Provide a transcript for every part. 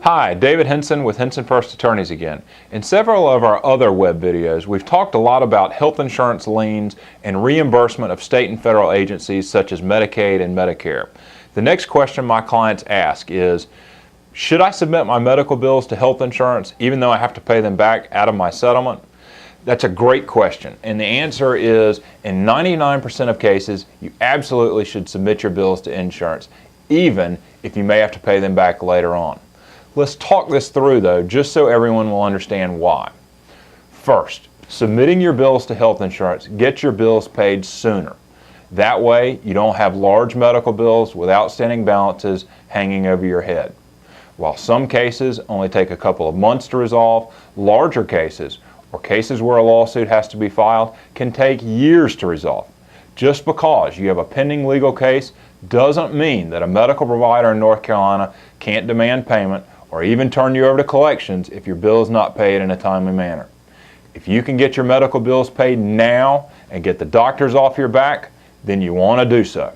Hi, David Henson with HensonFuerst Attorneys again. In several of our other web videos, we've talked a lot about health insurance liens and reimbursement of state and federal agencies such as Medicaid and Medicare. The next question my clients ask is, should I submit my medical bills to health insurance even though I have to pay them back out of my settlement? That's a great question, and the answer is, in 99% of cases, you absolutely should submit your bills to insurance, even if you may have to pay them back later on. Let's talk this through though, just so everyone will understand why. First, submitting your bills to health insurance gets your bills paid sooner. That way, you don't have large medical bills with outstanding balances hanging over your head. While some cases only take a couple of months to resolve, larger cases, or cases where a lawsuit has to be filed, can take years to resolve. Just because you have a pending legal case doesn't mean that a medical provider in North Carolina can't demand payment or even turn you over to collections if your bill is not paid in a timely manner. If you can get your medical bills paid now and get the doctors off your back, then you want to do so.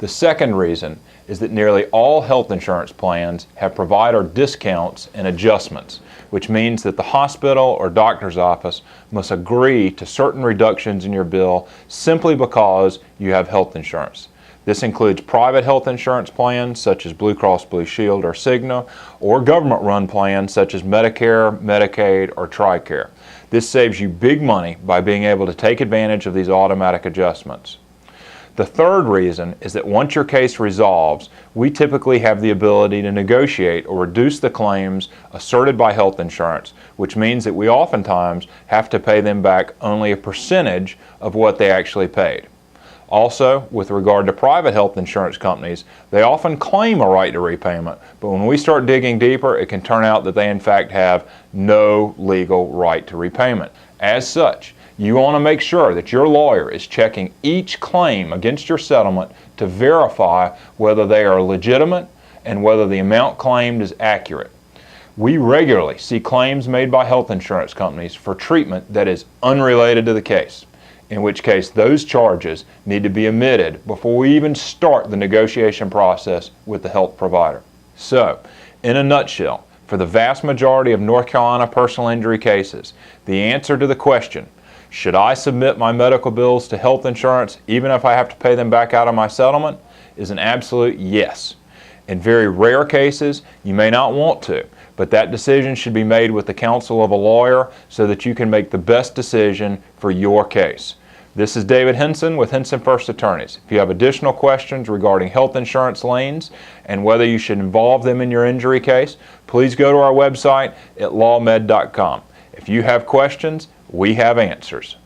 The second reason is that nearly all health insurance plans have provider discounts and adjustments, which means that the hospital or doctor's office must agree to certain reductions in your bill simply because you have health insurance. This includes private health insurance plans such as Blue Cross Blue Shield or Cigna, or government-run plans such as Medicare, Medicaid, or TRICARE. This saves you big money by being able to take advantage of these automatic adjustments. The third reason is that once your case resolves, we typically have the ability to negotiate or reduce the claims asserted by health insurance, which means that we oftentimes have to pay them back only a percentage of what they actually paid. Also, with regard to private health insurance companies, they often claim a right to repayment, but when we start digging deeper, it can turn out that they in fact have no legal right to repayment. As such, you want to make sure that your lawyer is checking each claim against your settlement to verify whether they are legitimate and whether the amount claimed is accurate. We regularly see claims made by health insurance companies for treatment that is unrelated to the case, in which case those charges need to be omitted before we even start the negotiation process with the health provider. So, in a nutshell, for the vast majority of North Carolina personal injury cases, the answer to the question, should I submit my medical bills to health insurance even if I have to pay them back out of my settlement, is an absolute yes. In very rare cases, you may not want to, but that decision should be made with the counsel of a lawyer so that you can make the best decision for your case. This is David Henson with HensonFuerst Attorneys. If you have additional questions regarding health insurance liens and whether you should involve them in your injury case, please go to our website at lawmed.com. If you have questions, we have answers.